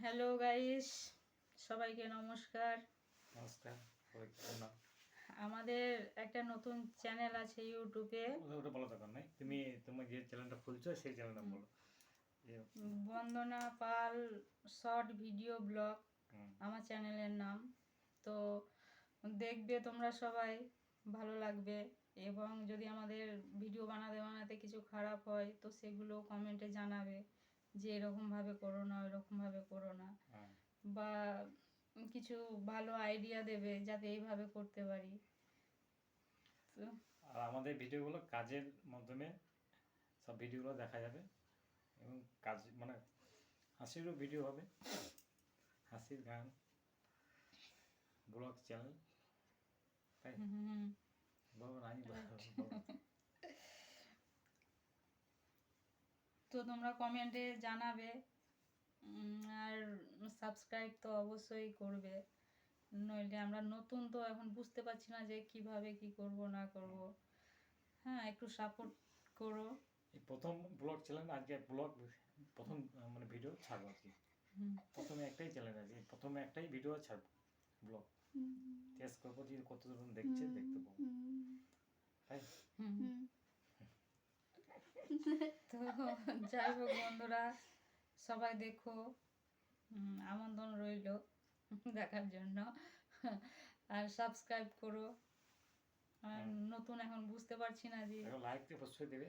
Hello guys, সবাইকে নমস্কার। নমস্কার। আমাদের একটা নতুন চ্যানেল আছে ইউটিউবে, ওটা বলা দরকার নাই। তুমি যে চ্যানেলটা খুলছো সেই চ্যানেলটা বলো। বন্দনা পাল শর্ট ভিডিও ব্লগ আমার চ্যানেলের নাম। তো দেখবে তোমরা সবাই, ভালো লাগবে। এবং যদি আমাদের ভিডিও বানাতে বানাতে কিছু খারাপ হয় তো সেগুলো কমেন্টে জানাবে যে এরকমভাবে করো না, ওইরকমভাবে করো না, বা কিছু ভালো আইডিয়া দেবে যাতে এইভাবে করতে পারি। তো আর আমাদের ভিডিওগুলো কাজের মাধ্যমে সব ভিডিওগুলো দেখা যাবে এবং কাজ মানে হাসিরও ভিডিও হবে, হাসির গান, ব্লগ চ্যানেল, তাই বলো নাই তো তোমরা কমেন্টে জানাবে, আর সাবস্ক্রাইব তো অবশ্যই করবে, নইলে আমরা নতুন তো এখন বুঝতে পারছি না যে কিভাবে কি করব না করব। হ্যাঁ, একটু সাপোর্ট করো। এই প্রথম ব্লগ চ্যানেল, আজকে ব্লগ প্রথম মানে ভিডিও ছাড়বো আর কি। প্রথমে একটাই চ্যানেল আছে, প্রথমে একটাই ভিডিও ছাড়বো ব্লগ। টেস্ট করবো যে কতজন দেখছে, দেখতে পাবো, তাই। তো যাই হোক বন্ধুরা, সবাই দেখো, আমন্ত্রণ রইল দেখার জন্য। আর সাবস্ক্রাইব করো। আর নতুন এখন বুঝতে পারছি না যে লাইক অবশ্যই দেবে।